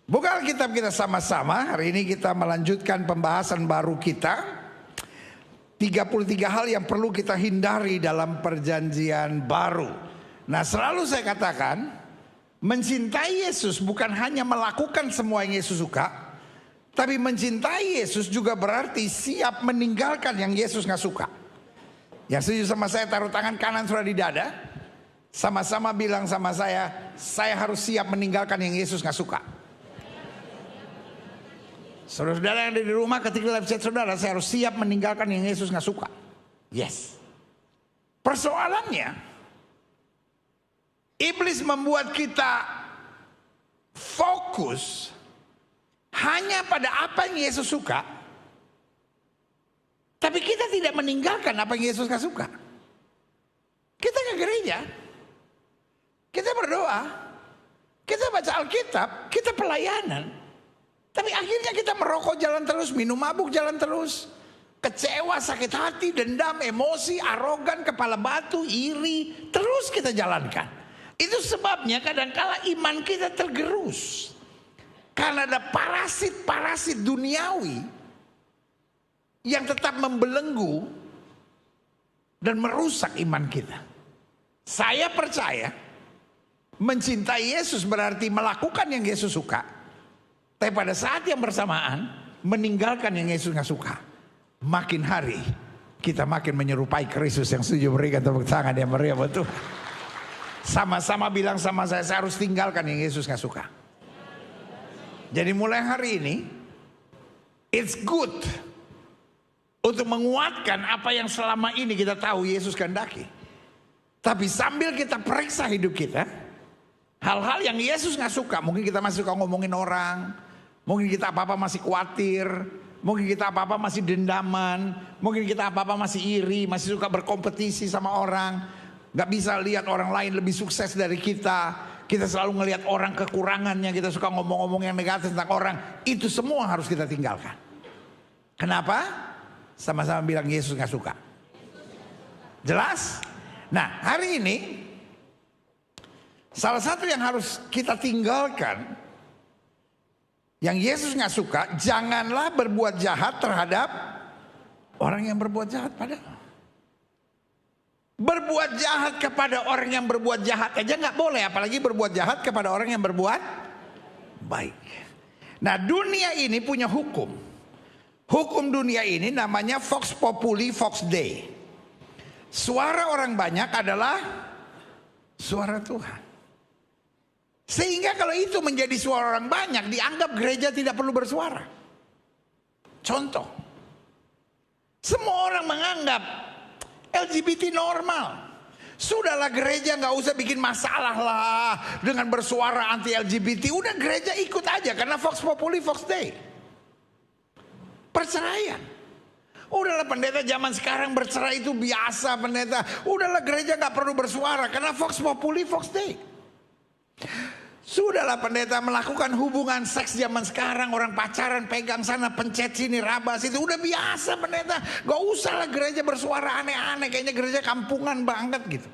Buka Alkitab kita sama-sama. Hari ini kita melanjutkan pembahasan baru kita. 33 hal yang perlu kita hindari dalam perjanjian baru. Nah, selalu saya katakan, mencintai Yesus bukan hanya melakukan semua yang Yesus suka, tapi mencintai Yesus juga berarti siap meninggalkan yang Yesus gak suka. Yang setuju sama saya, taruh tangan kanan sudah di dada. Sama-sama bilang sama saya harus siap meninggalkan yang Yesus gak suka. Saudara-saudara yang ada di rumah, ketika live chat saudara, saya harus siap meninggalkan yang Yesus gak suka. Yes. Persoalannya, iblis membuat kita fokus hanya pada apa yang Yesus suka, tapi kita tidak meninggalkan apa yang Yesus gak suka. Kita ke gereja, kita berdoa, kita baca Alkitab, kita pelayanan, tapi akhirnya kita merokok jalan terus, minum mabuk jalan terus, kecewa, sakit hati, dendam, emosi, arogan, kepala batu, iri, terus kita jalankan. Itu sebabnya kadangkala iman kita tergerus. Karena ada parasit-parasit duniawi yang tetap membelenggu dan merusak iman kita. Saya percaya mencintai Yesus berarti melakukan yang Yesus suka. Tapi pada saat yang bersamaan meninggalkan yang Yesus gak suka. Makin hari kita makin menyerupai Kristus. Yang setuju berikan tepuk tangan yang meriah buat Tuhan. Sama-sama bilang sama saya harus tinggalkan yang Yesus gak suka. Jadi mulai hari ini, it's good untuk menguatkan apa yang selama ini kita tahu Yesus kehendaki. Tapi sambil kita periksa hidup kita, hal-hal yang Yesus gak suka, mungkin kita masih suka ngomongin orang, mungkin kita apa-apa masih khawatir, mungkin kita apa-apa masih dendaman, mungkin kita apa-apa masih iri, masih suka berkompetisi sama orang, gak bisa lihat orang lain lebih sukses dari kita. Kita selalu ngelihat orang kekurangannya, kita suka ngomong-ngomong yang negatif tentang orang. Itu semua harus kita tinggalkan. Kenapa? Sama-sama bilang Yesus gak suka. Jelas? Nah, hari ini salah satu yang harus kita tinggalkan, yang Yesus gak suka, janganlah berbuat jahat terhadap orang yang berbuat jahat padamu. Berbuat jahat kepada orang yang berbuat jahat aja gak boleh, apalagi berbuat jahat kepada orang yang berbuat baik. Nah, dunia ini punya hukum. Hukum dunia ini namanya Vox Populi, Vox Dei. Suara orang banyak adalah suara Tuhan. Sehingga kalau itu menjadi suara orang banyak, dianggap gereja tidak perlu bersuara. Contoh, semua orang menganggap LGBT normal. Sudahlah gereja gak usah bikin masalah lah dengan bersuara anti LGBT. Udah gereja ikut aja karena Vox Populi, Vox Dei. Perceraian. Udahlah pendeta zaman sekarang bercerai itu biasa pendeta. Udahlah gereja gak perlu bersuara karena Vox Populi, Vox Dei. Sudahlah pendeta melakukan hubungan seks zaman sekarang, orang pacaran pegang sana, pencet sini, rabas itu udah biasa pendeta. Gak usah lah gereja bersuara aneh-aneh, kayaknya gereja kampungan banget gitu.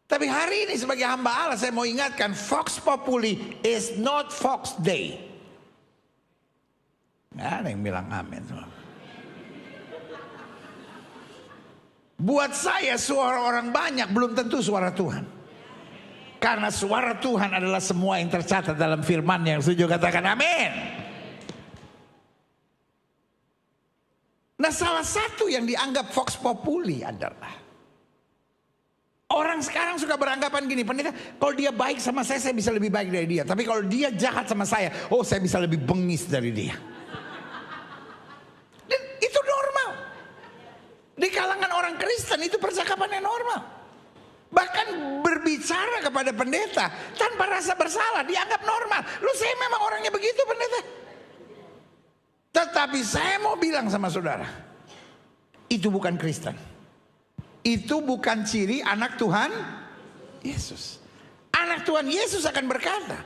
Tapi hari ini sebagai hamba Allah saya mau ingatkan, Vox Populi is not Vox Dei. Gak ada yang bilang amin. Buat saya suara orang banyak belum tentu suara Tuhan. Karena suara Tuhan adalah semua yang tercatat dalam firman yang setuju katakan amin. Nah, salah satu yang dianggap Vox Populi adalah orang sekarang suka beranggapan gini, pendeta, kalau dia baik sama saya bisa lebih baik dari dia. Tapi kalau dia jahat sama saya bisa lebih bengis dari dia. Dan itu normal. Di kalangan orang Kristen itu percakapan yang normal. Bahkan berbicara kepada pendeta tanpa rasa bersalah dianggap normal. Lu, saya memang orangnya begitu pendeta. Tetapi saya mau bilang sama saudara, itu bukan Kristen. Itu bukan ciri anak Tuhan Yesus. Anak Tuhan Yesus akan berkata,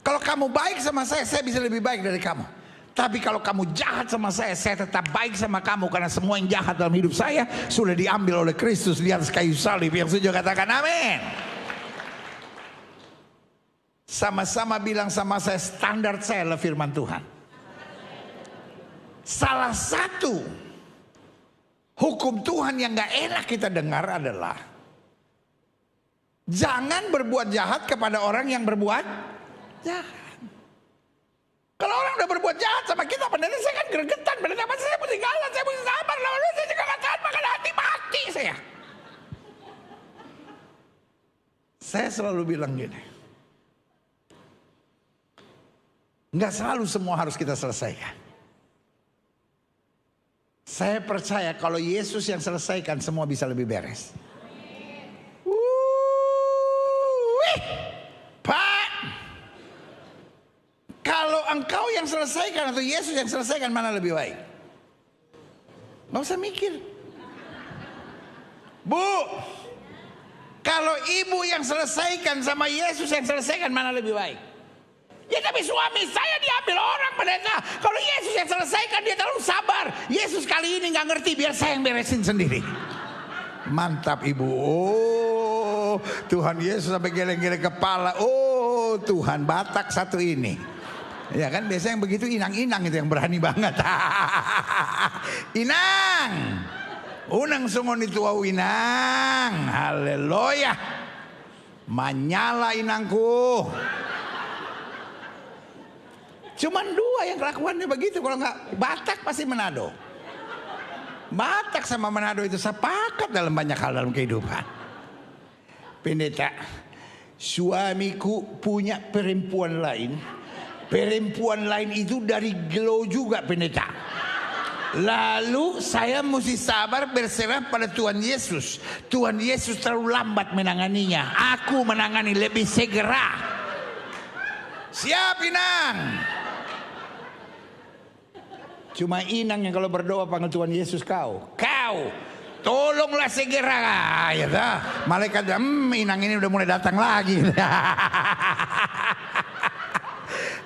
kalau kamu baik sama saya bisa lebih baik dari kamu. Tapi kalau kamu jahat sama saya tetap baik sama kamu. Karena semua yang jahat dalam hidup saya sudah diambil oleh Kristus di atas kayu salib. Yang setuju katakan amin. Sama-sama bilang sama saya, standar saya adalah firman Tuhan. Salah satu hukum Tuhan yang gak enak kita dengar adalah jangan berbuat jahat kepada orang yang berbuat jahat. Kalau orang udah berbuat jahat sama kita, padahal saya kan gregetan, padahal saya mesti galat, saya mesti sabar, lalu saya juga gak tahan makan hati mati saya. Saya selalu bilang gini, nggak selalu semua harus kita selesaikan. Saya percaya kalau Yesus yang selesaikan, semua bisa lebih beres. Pak, kalau engkau yang selesaikan atau Yesus yang selesaikan, mana lebih baik? Nggak usah mikir. Bu, kalau ibu yang selesaikan sama Yesus yang selesaikan, mana lebih baik? Ya tapi suami saya diambil orang, pendeta. Kalau Yesus yang selesaikan, dia terlalu sabar. Yesus kali ini nggak ngerti, biar saya yang beresin sendiri. Mantap ibu. Oh, Tuhan Yesus sampai geleng-geleng kepala. Oh, Tuhan Batak satu ini. Ya kan biasanya yang begitu inang-inang itu yang berani banget. Inang. Unang sungon itu inang. Haleluya. Manyala inangku. Cuman dua yang kelakuannya begitu. Kalau nggak Batak pasti Manado. Batak sama Manado itu sepakat dalam banyak hal dalam kehidupan. Pendeta, suamiku punya perempuan lain. Perempuan lain itu dari Gelo juga, pendeta. Lalu saya mesti sabar berserah pada Tuhan Yesus. Tuhan Yesus terlalu lambat menanganinya. Aku menangani lebih segera. Siap Inang. Cuma Inang yang kalau berdoa panggil Tuhan Yesus kau tolonglah segera ya dah. Malaikat Inang ini udah mulai datang lagi.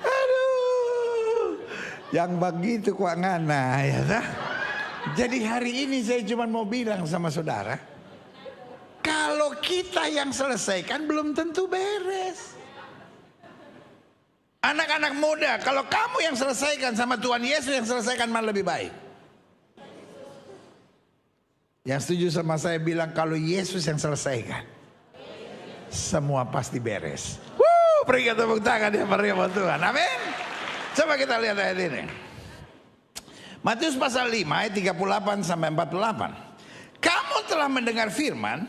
Aduh, yang begitu kok ngana ya dah. Jadi hari ini saya cuma mau bilang sama saudara, kalau kita yang selesaikan belum tentu beres. Anak-anak muda, kalau kamu yang selesaikan sama Tuhan Yesus yang selesaikan, mana lebih baik? Yang setuju sama saya bilang kalau Yesus yang selesaikan, semua pasti beres. Berikan tepuk tangan ya berikan Tuhan. Amin. Coba kita lihat ayat ini. Matius pasal 5 ayat 38 sampai 48. Kamu telah mendengar firman,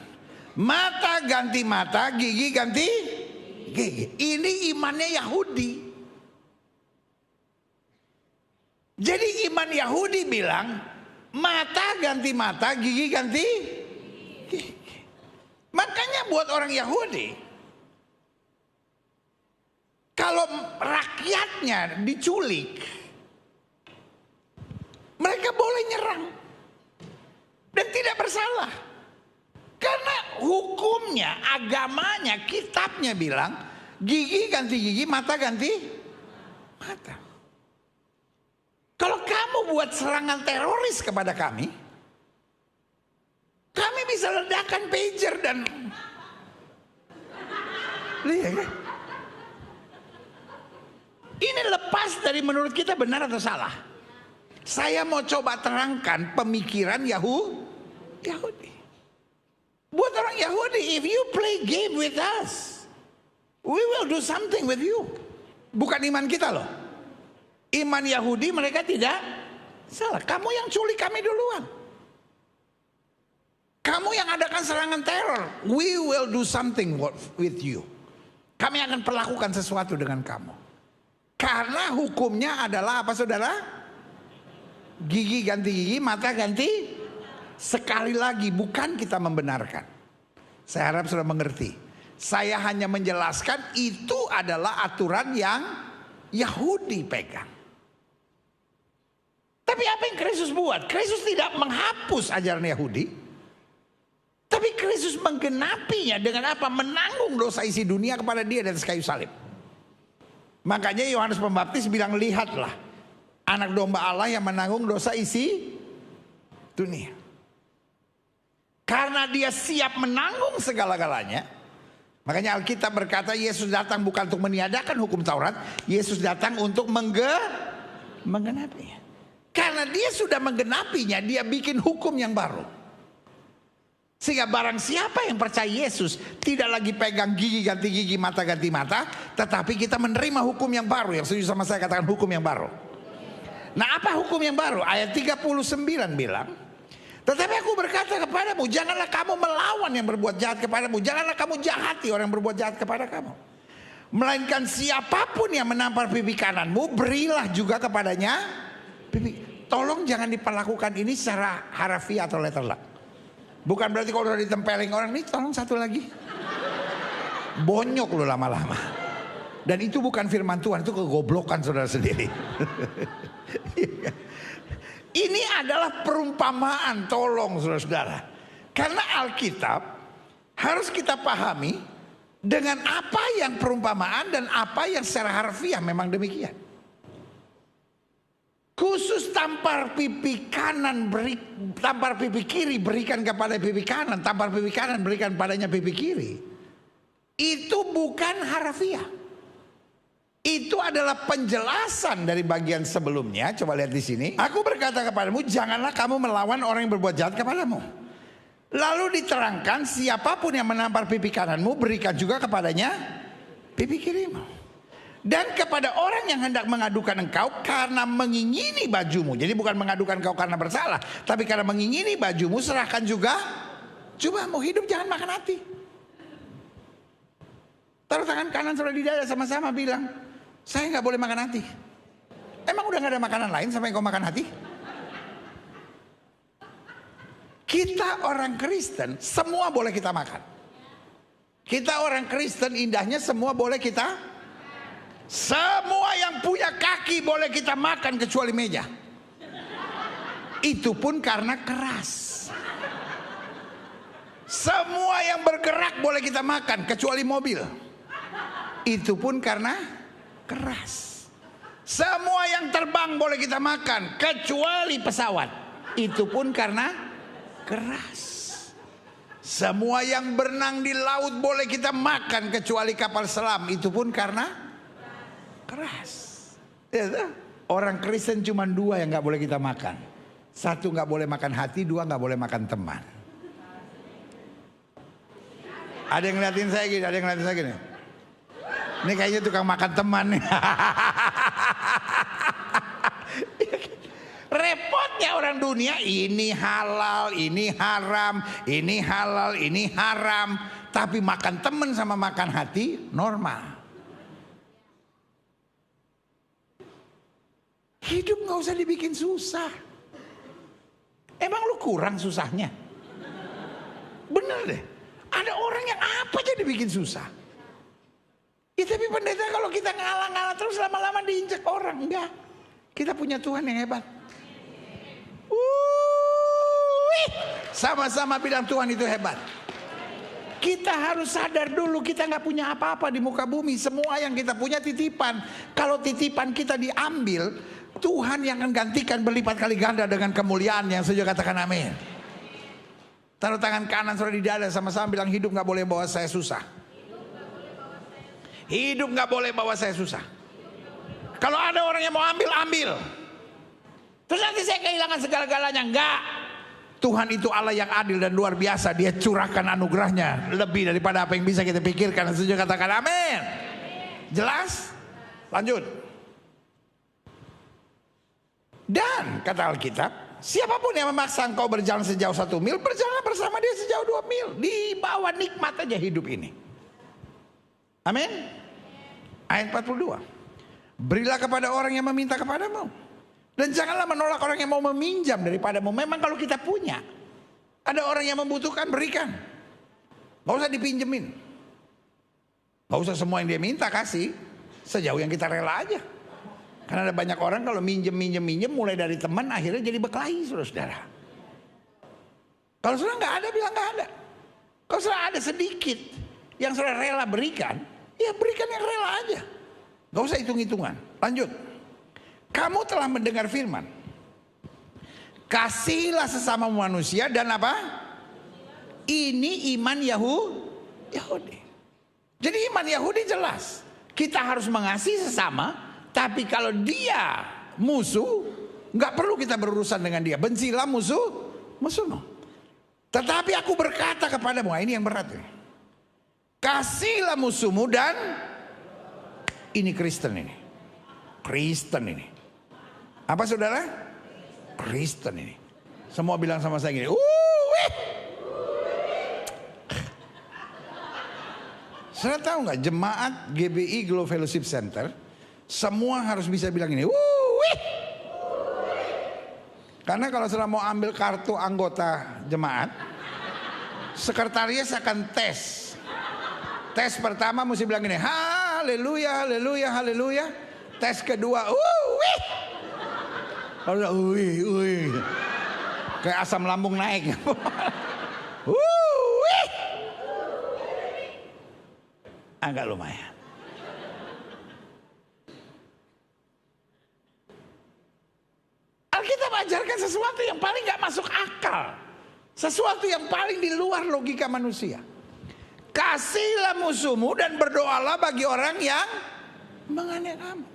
mata ganti mata, gigi ganti gigi. Ini imannya Yahudi. Jadi iman Yahudi bilang mata ganti mata, gigi ganti gigi. Makanya buat orang Yahudi, kalau rakyatnya diculik, mereka boleh nyerang dan tidak bersalah. Karena hukumnya, agamanya, kitabnya bilang gigi ganti gigi, mata ganti mata. Kalau kamu buat serangan teroris kepada kami bisa ledakan pager dan lihat kan? Ini lepas dari menurut kita benar atau salah. Saya mau coba terangkan pemikiran Yahudi. Buat orang Yahudi, if you play game with us, we will do something with you. Bukan iman kita loh. Iman Yahudi mereka tidak salah. Kamu yang culik kami duluan. Kamu yang adakan serangan teror. We will do something with you. Kami akan perlakukan sesuatu dengan kamu. Karena hukumnya adalah apa saudara? Gigi ganti gigi, mata ganti. Sekali lagi bukan kita membenarkan. Saya harap sudah mengerti. Saya hanya menjelaskan itu adalah aturan yang Yahudi pegang. Tapi apa yang Kristus buat? Kristus tidak menghapus ajaran Yahudi. Tapi Kristus menggenapinya dengan apa? Menanggung dosa isi dunia kepada dia di atas kayu salib. Makanya Yohanes Pembaptis bilang, lihatlah anak domba Allah yang menanggung dosa isi dunia. Karena dia siap menanggung segala-galanya, Makanya Alkitab berkata Yesus datang bukan untuk meniadakan hukum Taurat. Yesus datang untuk menggenapinya. Karena dia sudah menggenapinya, dia bikin hukum yang baru. Sehingga barang siapa yang percaya Yesus tidak lagi pegang gigi ganti gigi, mata ganti mata, tetapi kita menerima hukum yang baru. Yang setuju sama saya katakan hukum yang baru. Nah, apa hukum yang baru? Ayat 39 bilang, tetapi aku berkata kepadamu, janganlah kamu melawan yang berbuat jahat kepadamu. Janganlah kamu jahati orang yang berbuat jahat kepada kamu. Melainkan siapapun yang menampar pipi kananmu, berilah juga kepadanya pipi. Tolong jangan diperlakukan ini secara harafiah atau letter luck. Bukan berarti kalau udah ditempelin orang, nih tolong satu lagi. Bonyok lu lama-lama. Dan itu bukan firman Tuhan, itu kegoblokan saudara sendiri. Ini adalah perumpamaan, tolong saudara-saudara. Karena Alkitab harus kita pahami dengan apa yang perumpamaan dan apa yang secara harfiah memang demikian. Khusus tampar pipi kanan, tampar pipi kiri berikan kepada pipi kanan, tampar pipi kanan berikan padanya pipi kiri. Itu bukan harfiah. Itu adalah penjelasan dari bagian sebelumnya. Coba lihat di sini. Aku berkata kepadamu, janganlah kamu melawan orang yang berbuat jahat kepadamu. Lalu diterangkan, siapapun yang menampar pipi kananmu, berikan juga kepadanya pipi kirimu. Dan kepada orang yang hendak mengadukan engkau karena mengingini bajumu. Jadi bukan mengadukan engkau karena bersalah, tapi karena mengingini bajumu, serahkan juga jubahmu. Hidup jangan makan hati. Taruh tangan kanan saudara di dada, sama-sama bilang, saya nggak boleh makan hati. Emang udah nggak ada makanan lain sampai kau makan hati? Kita orang Kristen semua boleh kita makan. Kita orang Kristen indahnya semua boleh kita. Semua yang punya kaki boleh kita makan kecuali meja. Itu pun karena keras. Semua yang bergerak boleh kita makan kecuali mobil. Itu pun karena keras. Semua yang terbang boleh kita makan kecuali pesawat. Itu pun karena keras. Semua yang berenang di laut boleh kita makan kecuali kapal selam. Itu pun karena keras. Ya, orang Kristen cuma dua yang nggak boleh kita makan. Satu nggak boleh makan hati, dua nggak boleh makan teman. Ada yang ngeliatin saya gini, ada yang ngeliatin saya gini. Ini kayaknya tukang makan teman nih. Repotnya orang dunia, ini halal, ini haram, ini halal, ini haram. Tapi makan teman sama makan hati normal. Hidup gak usah dibikin susah. Emang lu kurang susahnya? Bener deh. Ada orang yang apa aja dibikin susah. Ya tapi pendeta kalau kita ngalah-ngalah terus lama-lama diinjak orang. Enggak. Kita punya Tuhan yang hebat. Sama-sama bilang Tuhan itu hebat. Kita harus sadar dulu kita nggak punya apa-apa di muka bumi. Semua yang kita punya titipan. Kalau titipan kita diambil, Tuhan yang akan gantikan berlipat kali ganda dengan kemuliaan yang setuju katakan amin. Taruh tangan kanan saudara di dada, sama-sama bilang hidup nggak boleh bawa saya susah. Hidup nggak boleh bawa saya susah. Kalau ada orang yang mau ambil, ambil. Terus nanti saya kehilangan segala-galanya. Enggak. Tuhan itu Allah yang adil dan luar biasa. Dia curahkan anugerahnya lebih daripada apa yang bisa kita pikirkan. Setuju katakan amin. Jelas? Lanjut. Dan kata Alkitab, siapapun yang memaksa engkau berjalan sejauh 1 mil, berjalan bersama dia sejauh 2 mil. Di bawah nikmat aja hidup ini. Amin. Ayat 42. Berilah kepada orang yang meminta kepadamu, dan janganlah menolak orang yang mau meminjam daripadamu. Memang kalau kita punya, ada orang yang membutuhkan, berikan. Gak usah dipinjemin. Gak usah semua yang dia minta kasih. Sejauh yang kita rela aja. Karena ada banyak orang kalau minjem mulai dari teman akhirnya jadi berkelahi saudara. Kalau saudara nggak ada bilang nggak ada. Kalau saudara ada sedikit yang saudara rela berikan, ya berikan yang rela aja. Gak usah hitung-hitungan. Lanjut. Kamu telah mendengar firman, kasihilah sesama manusia dan apa? Ini iman Yahudi. Jadi iman Yahudi jelas, kita harus mengasihi sesama, tapi kalau dia musuh, nggak perlu kita berurusan dengan dia. Bencilah musuhmu. Tetapi aku berkata kepadamu, ini yang berat ya. Kasihlah musuhmu dan ini Kristen ini. Apa saudara? Kristen ini. Semua bilang sama saya gini, Saya tahu nggak, jemaat GBI Global Fellowship Center semua harus bisa bilang ini, karena kalau sudah mau ambil kartu anggota jemaat, sekretaris akan tes. Tes pertama mesti bilang gini, haleluya, haleluya, haleluya. Tes kedua, kalau kayak asam lambung naik. Agak lumayan. Alkitab ajarkan sesuatu yang paling gak masuk akal, sesuatu yang paling di luar logika manusia. Kasihlah musuhmu dan berdoalah bagi orang yang menganiaya kamu.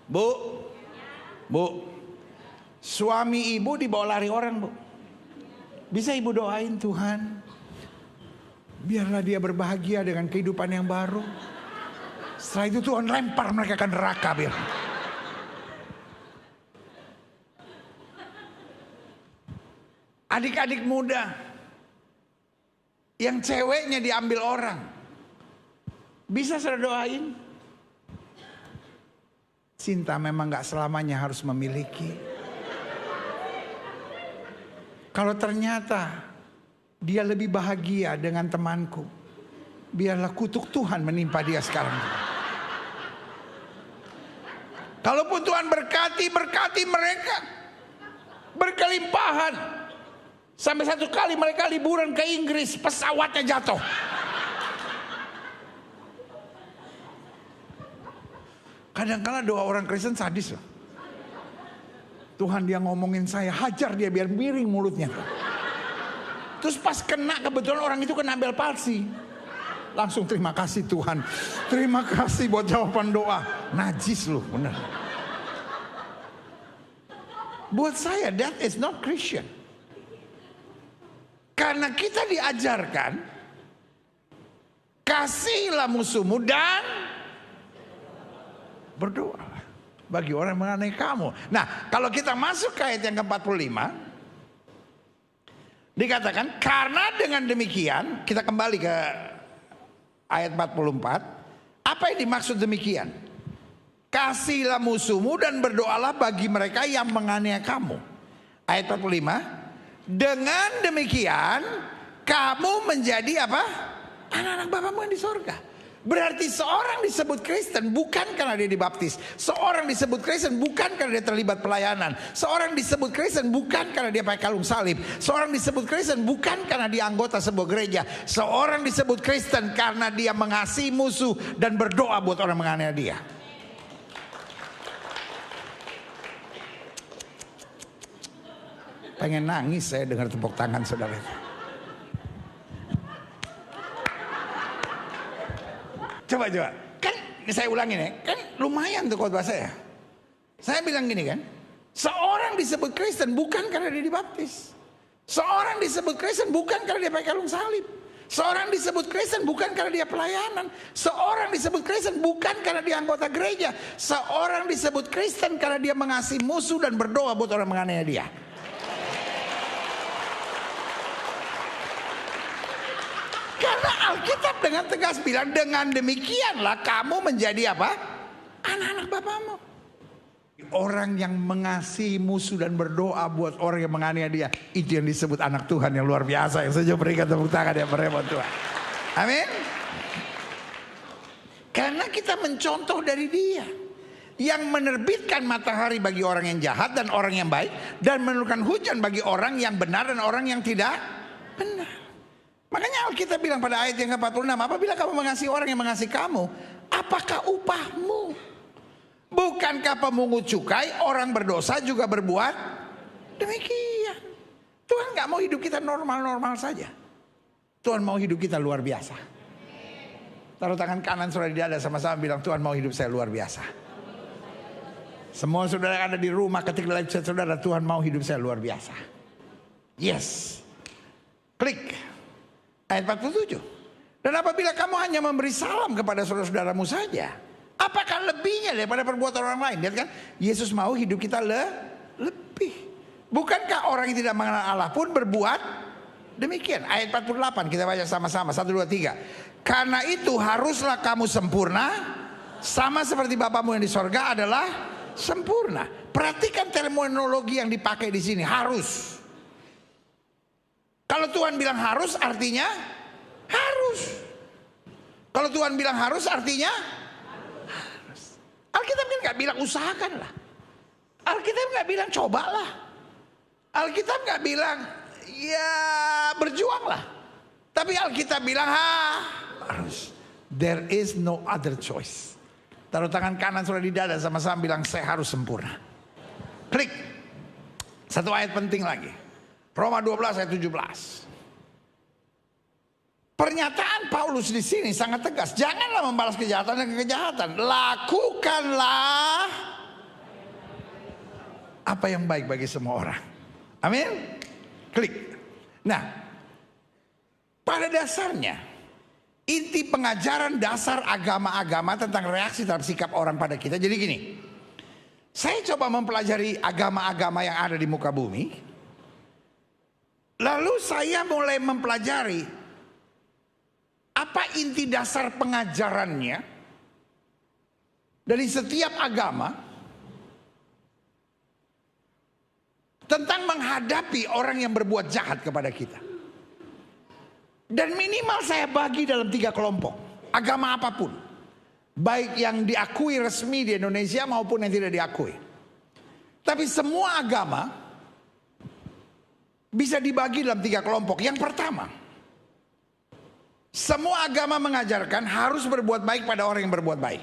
Bu, suami ibu dibawa lari orang, Bu. Bisa ibu doain, Tuhan, biarlah dia berbahagia dengan kehidupan yang baru. Setelah itu Tuhan lempar mereka ke neraka, biar. Adik-adik muda yang ceweknya diambil orang, bisa saya doain? Cinta memang gak selamanya harus memiliki. Kalau ternyata dia lebih bahagia dengan temanku, biarlah kutuk Tuhan menimpa dia sekarang. Kalaupun Tuhan berkati mereka berkelimpahan, sampai satu kali mereka liburan ke Inggris, pesawatnya jatuh. Kadang-kala doa orang Kristen sadis loh. Tuhan, dia ngomongin saya, hajar dia biar miring mulutnya. Terus pas kena, kebetulan orang itu kena bel palsi, langsung terima kasih Tuhan, terima kasih buat jawaban doa. Najis loh, bener. Buat saya that is not Christian. Karena kita diajarkan, kasihlah musuhmu dan berdoalah bagi orang yang menganiaya kamu. Nah, kalau kita masuk ke ayat yang ke-45, dikatakan karena dengan demikian, kita kembali ke ayat 44. Apa yang dimaksud demikian? Kasihlah musuhmu dan berdoalah bagi mereka yang menganiaya kamu. Ayat 45. Dengan demikian kamu menjadi apa? Anak-anak Bapamu yang di sorga. Berarti seorang disebut Kristen bukan karena dia dibaptis. Seorang disebut Kristen bukan karena dia terlibat pelayanan. Seorang disebut Kristen bukan karena dia pakai kalung salib. Seorang disebut Kristen bukan karena dia anggota sebuah gereja. Seorang disebut Kristen karena dia mengasihi musuh dan berdoa buat orang menganiaya dia. Pengen nangis saya dengar tepuk tangan saudara. Coba. Kan saya ulangin ya. Kan lumayan tuh khotbah saya. Saya bilang gini kan. Seorang disebut Kristen bukan karena dia dibaptis. Seorang disebut Kristen bukan karena dia pakai kalung salib. Seorang disebut Kristen bukan karena dia pelayanan. Seorang disebut Kristen bukan karena dia anggota gereja. Seorang disebut Kristen karena dia mengasihi musuh dan berdoa buat orang menganiaya dia. Karena Alkitab dengan tegas bilang, dengan demikianlah kamu menjadi apa? Anak-anak Bapamu. Orang yang mengasihi musuh dan berdoa buat orang yang menganiaya dia, itu yang disebut anak Tuhan yang luar biasa. Yang saja berikan tepuk tangan yang meremot Tuhan. Amin. Karena kita mencontoh dari dia, yang menerbitkan matahari bagi orang yang jahat dan orang yang baik, dan menurunkan hujan bagi orang yang benar dan orang yang tidak benar. Makanya Alkitab bilang pada ayat yang ke-46, apabila kamu mengasihi orang yang mengasihi kamu, apakah upahmu? Bukankah pemungut cukai orang berdosa juga berbuat demikian? Tuhan gak mau hidup kita normal-normal saja. Tuhan mau hidup kita luar biasa. Taruh tangan kanan saudara di dada, sama-sama bilang, Tuhan mau hidup saya luar biasa. Semua saudara yang ada di rumah, ketik dalam chat saudara, Tuhan mau hidup saya luar biasa. Yes. Klik. Ayat 47. Dan apabila kamu hanya memberi salam kepada saudara-saudaramu saja, apakah lebihnya daripada perbuatan orang lain? Lihat kan, Yesus mau hidup kita lebih. Bukankah orang yang tidak mengenal Allah pun berbuat demikian? Ayat 48 kita baca sama-sama. 1, 2, 3. Karena itu haruslah kamu sempurna, sama seperti Bapamu yang di sorga adalah sempurna. Perhatikan terminologi yang dipakai di sini, harus. Kalau Tuhan bilang harus, artinya harus. Kalau Tuhan bilang harus, artinya harus. Alkitab kan nggak bilang usahakanlah. Alkitab nggak bilang cobalah. Alkitab nggak bilang ya berjuanglah. Tapi Alkitab bilang harus. There is no other choice. Taruh tangan kanan saudara di dada, sama-sama bilang saya harus sempurna. Klik. Satu ayat penting lagi. Roma 12 ayat 17. Pernyataan Paulus di sini sangat tegas. Janganlah membalas kejahatan dengan kejahatan. Lakukanlah apa yang baik bagi semua orang. Amin. Klik. Nah, pada dasarnya inti pengajaran dasar agama-agama tentang reaksi terhadap sikap orang pada kita. Jadi gini, saya coba mempelajari agama-agama yang ada di muka bumi. Lalu saya mulai mempelajari apa inti dasar pengajarannya dari setiap agama tentang menghadapi orang yang berbuat jahat kepada kita. Dan minimal saya bagi dalam 3 kelompok. Agama apapun. Baik yang diakui resmi di Indonesia maupun yang tidak diakui. Tapi semua agama bisa dibagi dalam 3 kelompok. Yang pertama, semua agama mengajarkan harus berbuat baik pada orang yang berbuat baik.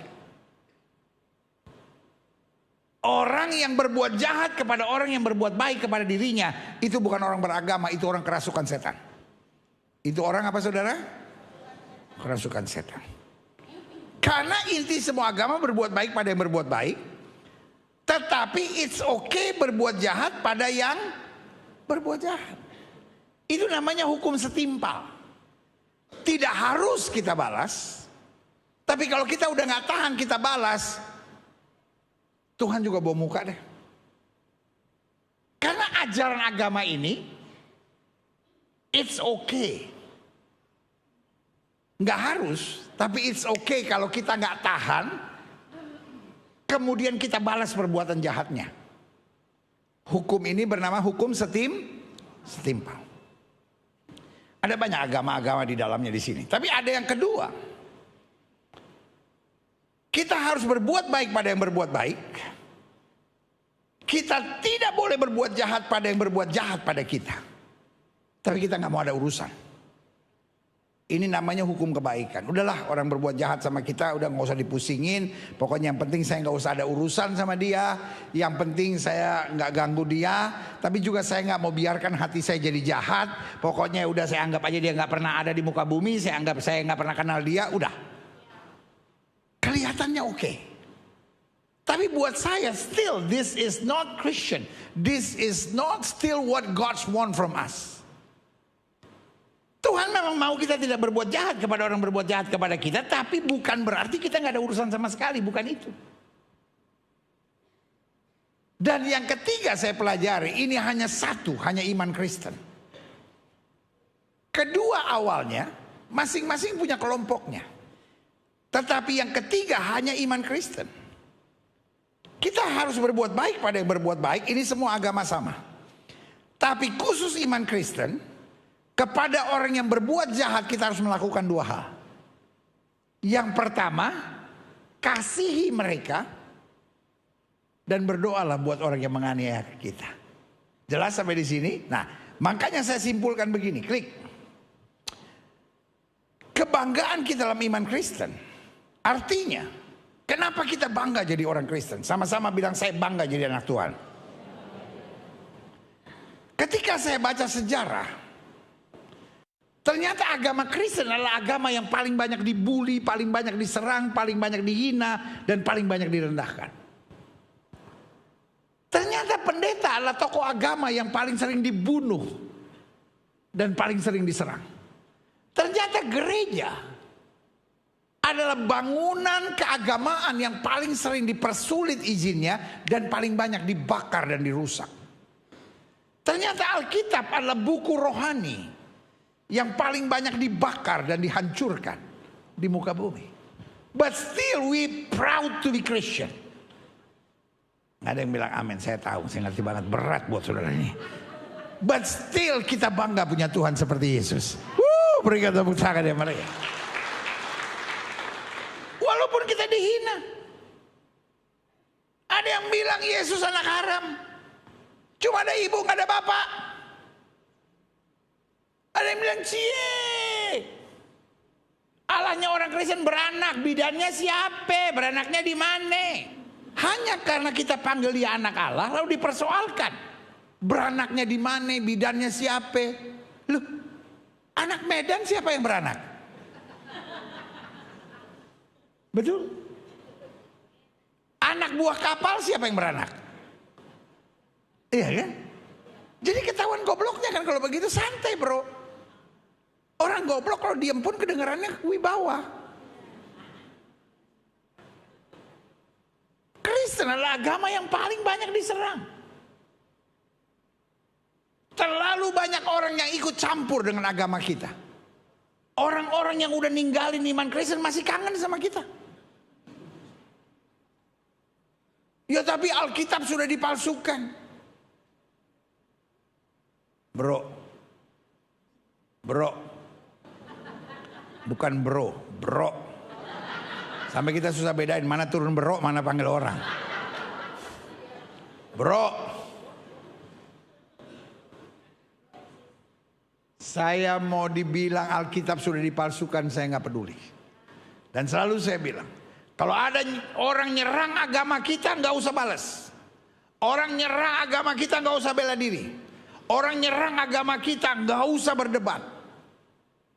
Orang yang berbuat jahat kepada orang yang berbuat baik kepada dirinya, itu bukan orang beragama, itu orang kerasukan setan. Itu orang apa saudara? Kerasukan setan. Karena inti semua agama berbuat baik pada yang berbuat baik. Tetapi it's okay berbuat jahat pada yang berbuat jahat. Itu namanya hukum setimpal. Tidak harus kita balas. Tapi kalau kita udah gak tahan kita balas, Tuhan juga bawa muka deh. Karena ajaran agama ini, it's okay. Nggak harus, tapi it's okay kalau kita nggak tahan, kemudian kita balas perbuatan jahatnya. Hukum ini bernama hukum setimpal. Ada banyak agama-agama di dalamnya di sini. Tapi ada yang kedua. Kita harus berbuat baik pada yang berbuat baik. Kita tidak boleh berbuat jahat pada yang berbuat jahat pada kita. Tapi kita nggak mau ada urusan. Ini namanya hukum kebaikan. Udahlah, orang berbuat jahat sama kita udah nggak usah dipusingin. Pokoknya yang penting saya nggak usah ada urusan sama dia. Yang penting saya nggak ganggu dia. Tapi juga saya nggak mau biarkan hati saya jadi jahat. Pokoknya udah saya anggap aja dia nggak pernah ada di muka bumi. Saya anggap saya nggak pernah kenal dia. Udah. Kelihatannya oke. Tapi buat saya still this is not Christian. This is not still what God want from us. Tuhan memang mau kita tidak berbuat jahat kepada orang berbuat jahat kepada kita. Tapi bukan berarti kita nggak ada urusan sama sekali. Bukan itu. Dan yang ketiga saya pelajari. Ini hanya satu. Hanya iman Kristen. Kedua awalnya. Masing-masing punya kelompoknya. Tetapi yang ketiga hanya iman Kristen. Kita harus berbuat baik pada yang berbuat baik. Ini semua agama sama. Tapi khusus iman Kristen. Kepada orang yang berbuat jahat kita harus melakukan 2 hal. Yang pertama, kasihi mereka dan berdoalah buat orang yang menganiaya kita. Jelas sampai di sini? Nah, makanya saya simpulkan begini, klik. Kebanggaan kita dalam iman Kristen. Artinya, kenapa kita bangga jadi orang Kristen? Sama-sama bilang saya bangga jadi anak Tuhan. Ketika saya baca sejarah, Ternyata agama Kristen adalah agama yang paling banyak dibully, paling banyak diserang, paling banyak dihina, dan paling banyak direndahkan. Ternyata pendeta adalah tokoh agama yang paling sering dibunuh dan paling sering diserang. Ternyata gereja adalah bangunan keagamaan yang paling sering dipersulit izinnya dan paling banyak dibakar dan dirusak. Ternyata Alkitab adalah buku rohani yang paling banyak dibakar dan dihancurkan di muka bumi. But still we proud to be Christian. Nggak ada yang bilang amin, saya tahu, saya ngerti banget, berat buat saudara ini. But still kita bangga punya Tuhan seperti Yesus. Berikan tepuk tangan ya mereka. Walaupun kita dihina. Ada yang bilang Yesus anak haram. Cuma ada ibu, nggak ada bapak. Ada yang bilang cie. Allahnya orang Kristen beranak, bidannya siapa? Beranaknya di mana? Hanya karena kita panggil dia anak Allah lalu dipersoalkan. Beranaknya di mana? Bidannya siapa? Loh, anak Medan siapa yang beranak? Betul? Anak buah kapal siapa yang beranak? Iya kan? Jadi ketahuan gobloknya kan kalau begitu, santai bro. Orang goblok kalau diem pun kedengarannya wibawa. Kristen adalah agama yang paling banyak diserang. Terlalu banyak orang yang ikut campur dengan agama kita. Orang-orang yang udah ninggalin iman Kristen masih kangen sama kita. Ya tapi Alkitab sudah dipalsukan. Bro, bukan bro. Sampai kita susah bedain mana turun bro, mana panggil orang. Bro, saya mau dibilang Alkitab sudah dipalsukan, saya nggak peduli. Dan selalu saya bilang, kalau ada orang nyerang agama kita nggak usah balas. Orang nyerang agama kita nggak usah bela diri. Orang nyerang agama kita nggak usah berdebat.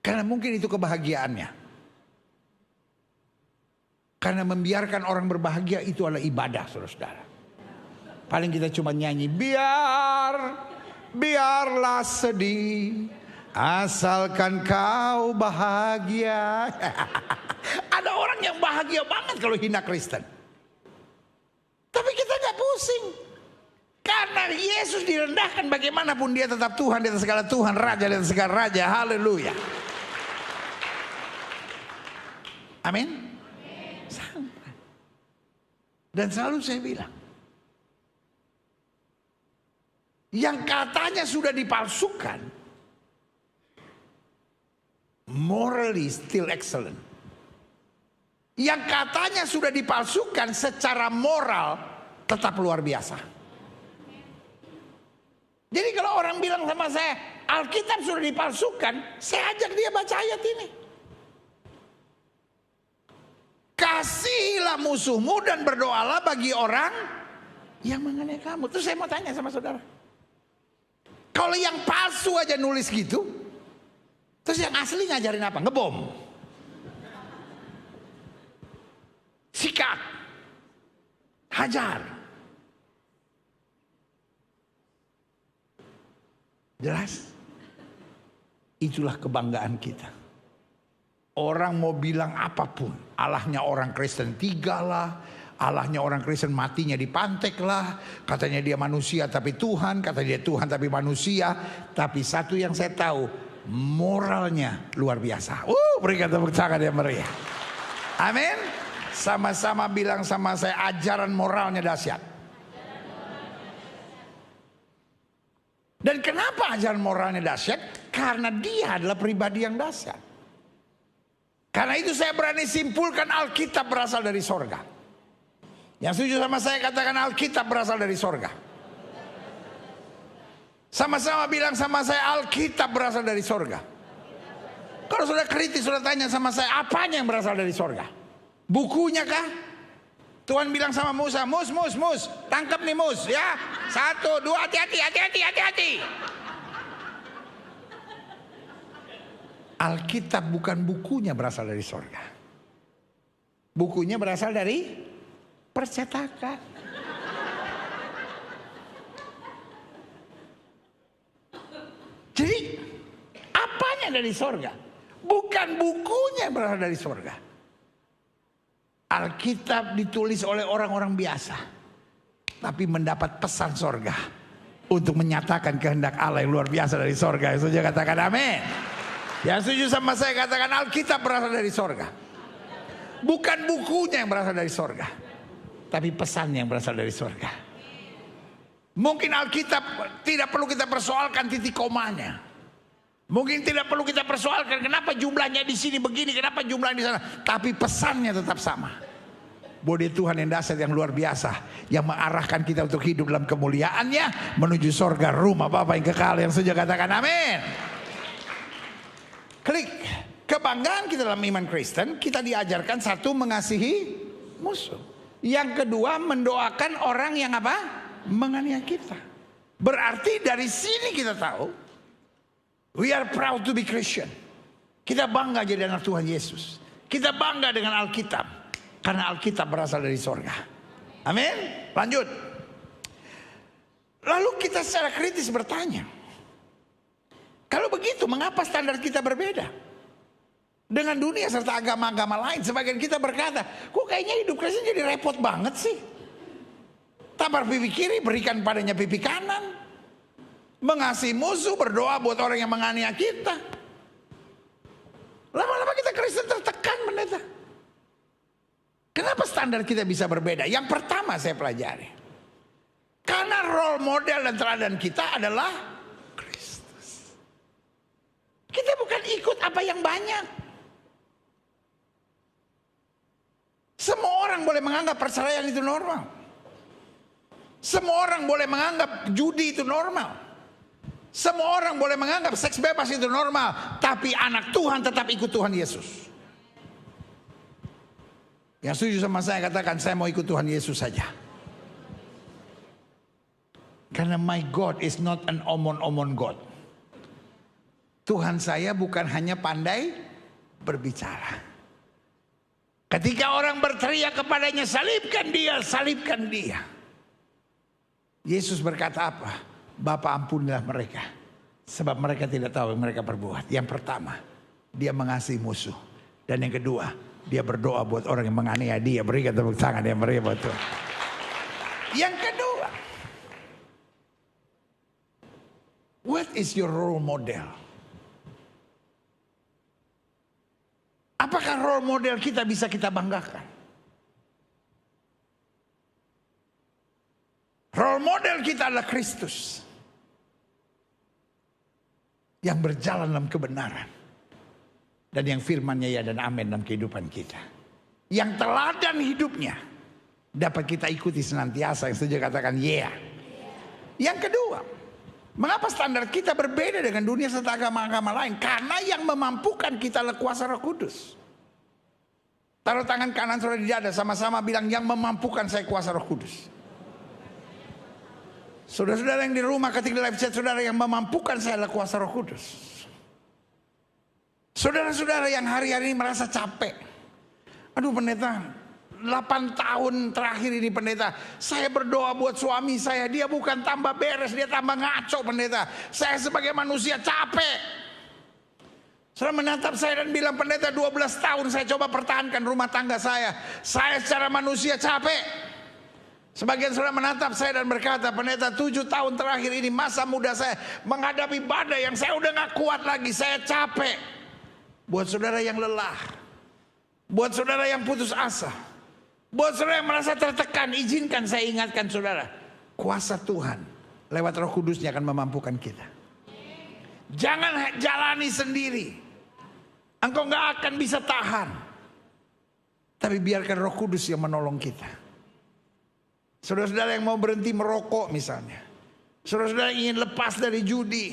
Karena mungkin itu kebahagiaannya. Karena membiarkan orang berbahagia itu adalah ibadah, saudara-saudara. Paling kita cuma nyanyi, biarlah sedih, asalkan kau bahagia. Ada orang yang bahagia banget kalau hina Kristen. Tapi kita nggak pusing. Karena Yesus direndahkan, bagaimanapun dia tetap Tuhan di atas segala Tuhan, Raja di atas segala Raja. Haleluya. Amin. Sampai. Dan selalu saya bilang, yang katanya sudah dipalsukan, morally still excellent. Yang katanya sudah dipalsukan secara moral tetap luar biasa. Jadi kalau orang bilang sama saya, Alkitab sudah dipalsukan, saya ajak dia baca ayat ini. Kasihilah musuhmu dan berdoalah bagi orang yang mengenai kamu. Terus saya mau tanya sama saudara, kalau yang palsu aja nulis gitu, terus yang asli ngajarin apa? Ngebom, sikat, hajar. Jelas? Itulah kebanggaan kita. Orang mau bilang apapun, Allahnya orang Kristen 3 lah, Allahnya orang Kristen matinya dipantek lah, katanya dia manusia tapi Tuhan, katanya dia Tuhan tapi manusia. Tapi satu yang saya tahu, moralnya luar biasa. Berikan tepuk tangan ya meriah. Amin. Sama-sama bilang sama saya, ajaran moralnya dahsyat. Dan kenapa ajaran moralnya dahsyat? Karena dia adalah pribadi yang dahsyat. Karena itu saya berani simpulkan Alkitab berasal dari sorga. Yang setuju sama saya katakan Alkitab berasal dari sorga. Sama-sama bilang sama saya, Alkitab berasal dari sorga. Kalau sudah kritis, sudah tanya sama saya, apanya yang berasal dari sorga? Bukunya kah? Tuhan bilang sama Musa, mus, tangkap nih mus ya. 1, 2, hati-hati. Alkitab bukan bukunya berasal dari sorga. Bukunya berasal dari percetakan. Jadi apanya dari sorga? Bukan bukunya berasal dari sorga. Alkitab ditulis oleh orang-orang biasa, tapi mendapat pesan sorga untuk menyatakan kehendak Allah yang luar biasa dari sorga. Yang setuju katakan amin. Yang setuju sama saya katakan Alkitab berasal dari sorga. Bukan bukunya yang berasal dari sorga, tapi pesannya yang berasal dari sorga. Mungkin Alkitab tidak perlu kita persoalkan titik komanya. Mungkin tidak perlu kita persoalkan kenapa jumlahnya di sini begini, kenapa jumlahnya di sana. Tapi pesannya tetap sama. Bahwa dia Tuhan yang dahsyat, yang luar biasa, yang mengarahkan kita untuk hidup dalam kemuliaannya menuju sorga, rumah Bapa yang kekal. Yang setuju katakan amin. Klik. Kebanggaan kita dalam iman Kristen, kita diajarkan satu, mengasihi musuh. Yang kedua, mendoakan orang yang apa? Menganiaya kita. Berarti dari sini kita tahu, we are proud to be Christian. Kita bangga jadi anak Tuhan Yesus. Kita bangga dengan Alkitab, karena Alkitab berasal dari sorga. Amin. Lanjut. Lalu kita secara kritis bertanya, kalau begitu mengapa standar kita berbeda dengan dunia serta agama-agama lain? Sebagian kita berkata, kok kayaknya hidup Kristen jadi repot banget sih. Tampar pipi kiri, berikan padanya pipi kanan. Mengasihi musuh, berdoa buat orang yang menganiaya kita. Lama-lama kita Kristen tertekan, pendeta. Kenapa standar kita bisa berbeda? Yang pertama saya pelajari, karena role model dan teladan kita adalah Kristus. Kita bukan ikut apa yang banyak. Semua orang boleh menganggap perceraian itu normal. Semua orang boleh menganggap judi itu normal. Semua orang boleh menganggap seks bebas itu normal. Tapi anak Tuhan tetap ikut Tuhan Yesus. Yang setuju sama saya katakan, saya mau ikut Tuhan Yesus saja. Karena my God is not an omon-omon God. Tuhan saya bukan hanya pandai berbicara. Ketika orang berteriak kepadanya, salibkan dia, salibkan dia. Yesus berkata apa? Bapa, ampunilah mereka, sebab mereka tidak tahu yang mereka perbuat. Yang pertama, dia mengasihi musuh. Dan yang kedua, dia berdoa buat orang yang menganiaya dia. Berikan tepuk tangan yang meriah buat Tuhan. Yang kedua, what is your role model? Apakah role model kita bisa kita banggakan? Role model kita adalah Kristus yang berjalan dalam kebenaran dan yang firman-Nya ya dan amin dalam kehidupan kita. Yang teladan hidupnya dapat kita ikuti senantiasa. Yang setuju katakan yeah. Yang kedua, mengapa standar kita berbeda dengan dunia serta agama-agama lain? Karena yang memampukan kita adalah kuasa Roh Kudus. Taruh tangan kanan saudara di dada, sama-sama bilang, yang memampukan saya kuasa Roh Kudus. Saudara-saudara yang di rumah, ketik di live chat, saudara, yang memampukan saya adalah kuasa Roh Kudus. Saudara-saudara yang hari-hari ini merasa capek. Aduh pendeta, 8 tahun terakhir ini pendeta, saya berdoa buat suami saya, dia bukan tambah beres, dia tambah ngaco pendeta. Saya sebagai manusia capek. Saudara menatap saya dan bilang, pendeta 12 tahun saya coba pertahankan rumah tangga saya. Saya secara manusia capek. Sebagian saudara menatap saya dan berkata, pendeta 7 tahun terakhir ini masa muda saya menghadapi badai yang saya udah gak kuat lagi, saya capek. Buat saudara yang lelah, buat saudara yang putus asa, buat saudara yang merasa tertekan, izinkan saya ingatkan saudara, kuasa Tuhan lewat Roh Kudusnya akan memampukan kita. Jangan jalani sendiri, engkau gak akan bisa tahan. Tapi biarkan Roh Kudus yang menolong kita. Saudara-saudara yang mau berhenti merokok misalnya, saudara-saudara yang ingin lepas dari judi,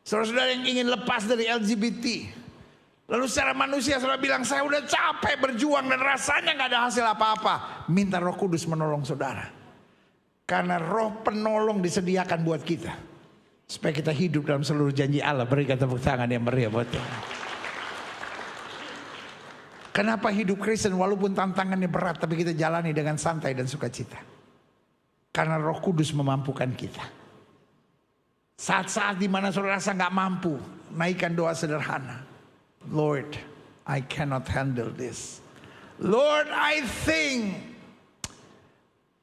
saudara-saudara yang ingin lepas dari LGBT, lalu secara manusia saudara bilang, saya udah capek berjuang dan rasanya gak ada hasil apa-apa. Minta Roh Kudus menolong saudara. Karena Roh penolong disediakan buat kita, supaya kita hidup dalam seluruh janji Allah. Berikan tepuk tangan yang meriah buat Tuhan. Kenapa hidup Kristen walaupun tantangannya berat tapi kita jalani dengan santai dan sukacita? Karena Roh Kudus memampukan kita. Saat-saat dimana saudara rasa gak mampu, naikkan doa sederhana. Lord, I cannot handle this. Lord, I think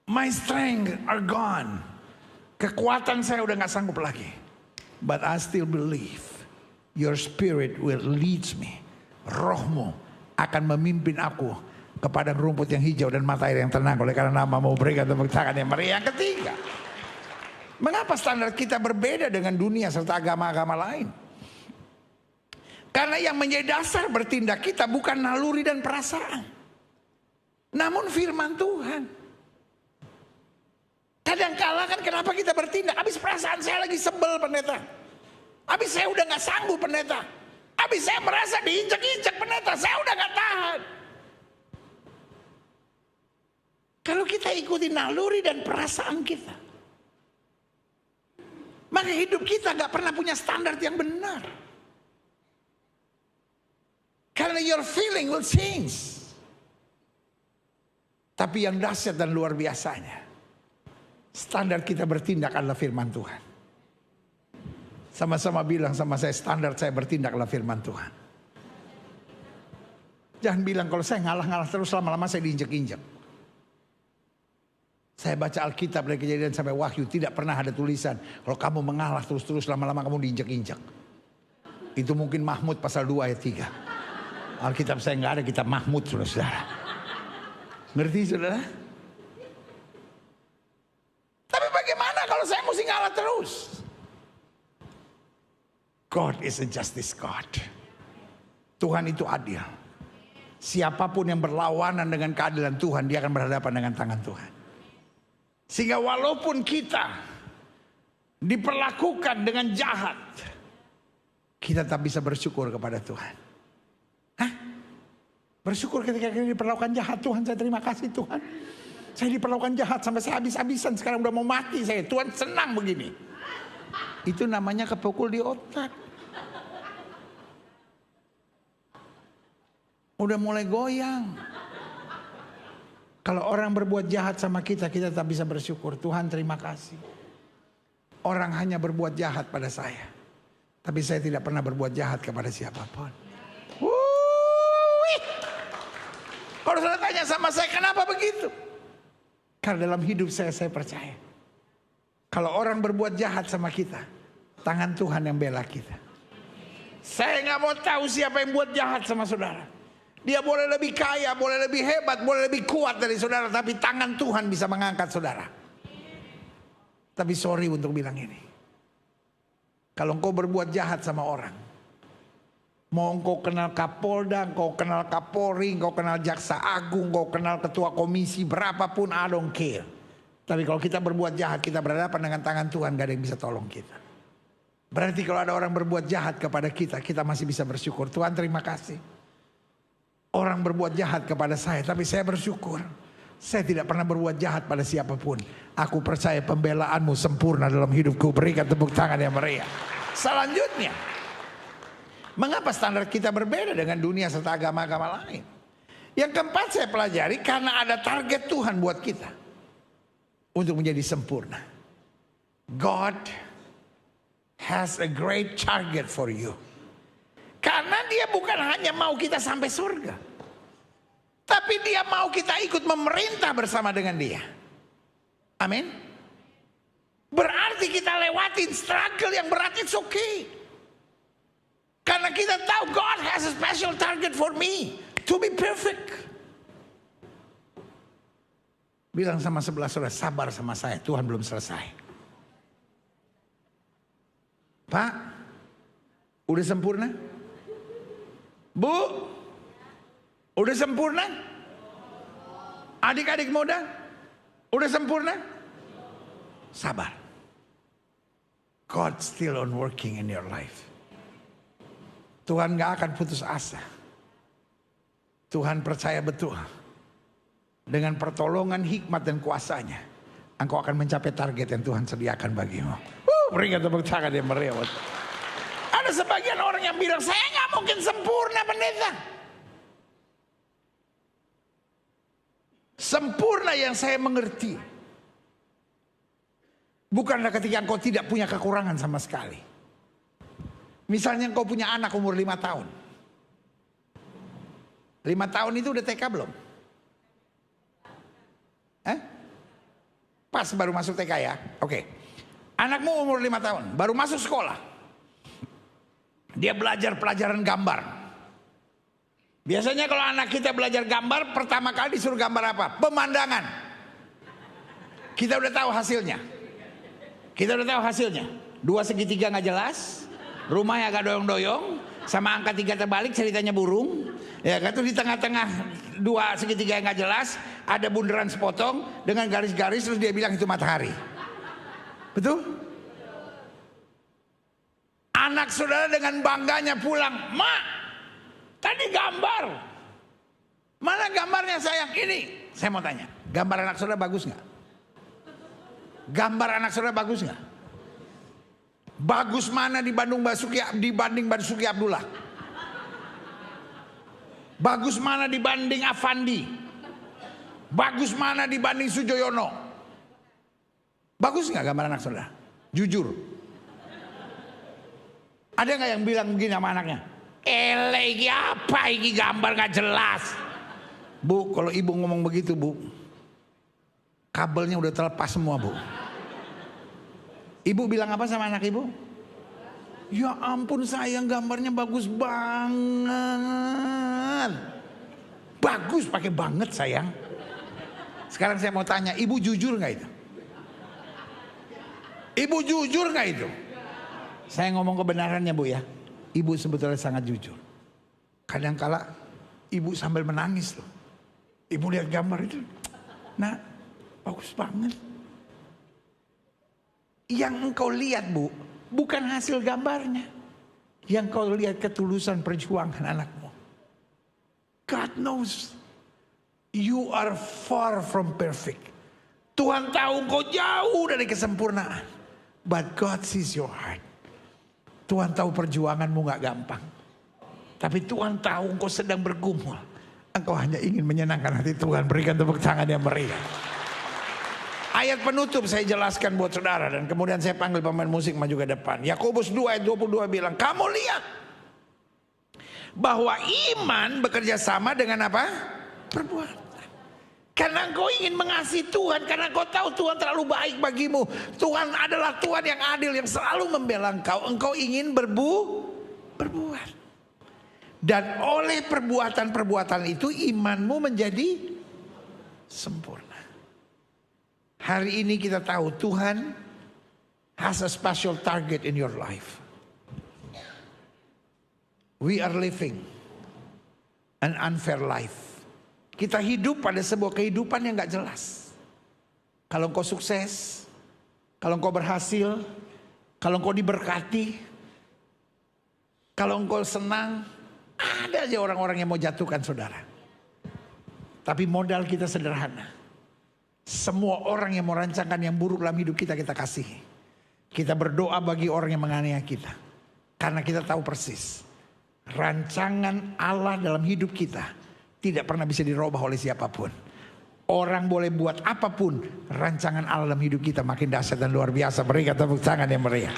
my strength are gone. Kekuatan saya udah gak sanggup lagi. But I still believe your spirit will lead me. Rohmu akan memimpin aku kepada rumput yang hijau dan mata air yang tenang. Oleh karena nama mau berikan tepuk tangan yang meriah. Yang ketiga, mengapa standar kita berbeda dengan dunia serta agama-agama lain? Karena yang menjadi dasar bertindak kita bukan naluri dan perasaan, namun firman Tuhan. Kadang-kala kan kenapa kita bertindak? Habis perasaan saya lagi sebel pendeta. Habis saya udah gak sanggup pendeta. Habis saya merasa diinjak-injak pendeta, saya udah gak tahan. Kalau kita ikuti naluri dan perasaan kita, maka hidup kita gak pernah punya standar yang benar. Karena your feeling will change. Tapi yang dahsyat dan luar biasanya, standar kita bertindak adalah firman Tuhan. Sama-sama bilang sama saya, standar saya bertindak adalah firman Tuhan. Jangan bilang kalau saya ngalah-ngalah terus lama-lama saya diinjek-injek. Saya baca Alkitab dari Kejadian sampai Wahyu, tidak pernah ada tulisan kalau kamu mengalah terus-terus lama-lama kamu diinjek-injek. Itu mungkin Mahmud pasal 2 ayat 3. Alkitab saya nggak ada kitab Mahmud, saudara. Ngerti saudara? Tapi bagaimana kalau saya mesti ngalah terus? God is a justice God. Tuhan itu adil. Siapapun yang berlawanan dengan keadilan Tuhan, dia akan berhadapan dengan tangan Tuhan. Sehingga walaupun kita diperlakukan dengan jahat, kita tak bisa bersyukur kepada Tuhan. Hah? Bersyukur ketika kita diperlakukan jahat. Tuhan, saya terima kasih Tuhan. Saya diperlakukan jahat sampai saya habis-habisan. Sekarang udah mau mati saya. Tuhan senang begini. Itu namanya kepukul di otak. Udah mulai goyang. Kalau orang berbuat jahat sama kita, kita tak bisa bersyukur. Tuhan terima kasih. Orang hanya berbuat jahat pada saya, tapi saya tidak pernah berbuat jahat kepada siapapun. Kalau saudara tanya sama saya, kenapa begitu? Karena dalam hidup saya percaya, kalau orang berbuat jahat sama kita, tangan Tuhan yang bela kita. Saya nggak mau tahu siapa yang buat jahat sama saudara. Dia boleh lebih kaya, boleh lebih hebat, boleh lebih kuat dari saudara, tapi tangan Tuhan bisa mengangkat saudara. Tapi sorry untuk bilang ini. Kalau engkau berbuat jahat sama orang, mau engkau kenal Kapolda, engkau kenal Kapolri, engkau kenal Jaksa Agung, engkau kenal Ketua Komisi, berapapun, I don't care. Tapi kalau kita berbuat jahat, kita berhadapan dengan tangan Tuhan, gak ada yang bisa tolong kita. Berarti kalau ada orang berbuat jahat kepada kita, kita masih bisa bersyukur. Tuhan terima kasih. Orang berbuat jahat kepada saya, tapi saya bersyukur. Saya tidak pernah berbuat jahat pada siapapun. Aku percaya pembelaanmu sempurna dalam hidupku. Berikan tepuk tangan yang meriah. Selanjutnya, mengapa standar kita berbeda dengan dunia serta agama-agama lain? Yang keempat saya pelajari, karena ada target Tuhan buat kita untuk menjadi sempurna. God has a great target for you. Karena dia bukan hanya mau kita sampai surga, tapi dia mau kita ikut memerintah bersama dengan dia. Amin. Berarti kita lewatin struggle yang berat, it's okay. Karena kita tahu God has a special target for me, to be perfect. Bilang sama sebelah saudara, sabar sama saya, Tuhan belum selesai. Pak, udah sempurna? Bu, udah sempurna? Adik-adik muda, udah sempurna? Sabar. God still on working in your life. Tuhan gak akan putus asa. Tuhan percaya betul, dengan pertolongan, hikmat dan kuasanya, engkau akan mencapai target yang Tuhan sediakan bagimu. Berikan tepuk tangan yang meriah. Ada sebagian orang yang bilang, saya gak mungkin sempurna pendeta. Sempurna yang saya mengerti bukanlah ketika engkau tidak punya kekurangan sama sekali. Misalnya engkau punya anak umur 5 tahun. 5 tahun itu udah TK belum? Pas baru masuk TK ya? Oke. Anakmu umur 5 tahun, baru masuk sekolah. Dia belajar pelajaran gambar. Biasanya kalau anak kita belajar gambar, pertama kali disuruh gambar apa? Pemandangan. Kita udah tahu hasilnya. Dua segitiga nggak jelas, rumahnya agak doyong-doyong, sama angka 3 terbalik, ceritanya burung. Ya kan, tuh di tengah-tengah dua segitiga yang nggak jelas, ada bundaran sepotong dengan garis-garis, terus dia bilang itu matahari. Betul? Anak saudara dengan bangganya pulang, "Mak, tadi gambar. Mana gambarnya sayang?" Ini, saya mau tanya, gambar anak saudara bagus nggak? Gambar anak saudara bagus nggak? Bagus mana dibanding Basuki Abdullah? Bagus mana dibanding Afandi? Bagus mana dibanding Sujoyono? Bagus nggak gambar anak saudara? Jujur. Ada nggak yang bilang begini sama anaknya? Ini apa ini gambar nggak jelas? Bu, kalau ibu ngomong begitu bu, kabelnya udah terlepas semua bu. Ibu bilang apa sama anak ibu? Ya ampun sayang, gambarnya bagus banget. Bagus pakai banget sayang. Sekarang saya mau tanya, ibu jujur nggak itu? Ibu jujur nggak itu? Saya ngomong kebenarannya bu ya. Ibu sebetulnya sangat jujur. Kadang-kala ibu sambil menangis loh. Ibu lihat gambar itu, nah bagus banget. Yang engkau lihat bu, bukan hasil gambarnya. Yang kau lihat ketulusan perjuangan anakmu. God knows you are far from perfect. Tuhan tahu engkau jauh dari kesempurnaan. But God sees your heart. Tuhan tahu perjuanganmu gak gampang. Tapi Tuhan tahu engkau sedang bergumul. Engkau hanya ingin menyenangkan hati Tuhan. Berikan tepuk tangan yang meriah. Ayat penutup saya jelaskan buat saudara. Dan kemudian saya panggil pemain musik maju ke depan. Yakobus 2 ayat 22 bilang, kamu lihat bahwa iman bekerja sama dengan apa? Perbuatan. Karena engkau ingin mengasihi Tuhan. Karena engkau tahu Tuhan terlalu baik bagimu. Tuhan adalah Tuhan yang adil, yang selalu membela engkau. Engkau ingin berbuat. Dan oleh perbuatan-perbuatan itu imanmu menjadi sempurna. Hari ini kita tahu Tuhan has a special target in your life. We are living an unfair life. Kita hidup pada sebuah kehidupan yang gak jelas. Kalau engkau sukses, kalau engkau berhasil, kalau engkau diberkati, kalau engkau senang, ada aja orang-orang yang mau jatuhkan saudara. Tapi modal kita sederhana. Semua orang yang mau rancangkan yang buruk dalam hidup kita, kita kasihi. Kita berdoa bagi orang yang menganiaya kita. Karena kita tahu persis. Rancangan Allah dalam hidup kita tidak pernah bisa dirubah oleh siapapun. Orang boleh buat apapun, rancangan Allah dalam hidup kita makin dahsyat dan luar biasa. Berikan tepuk tangan yang meriah.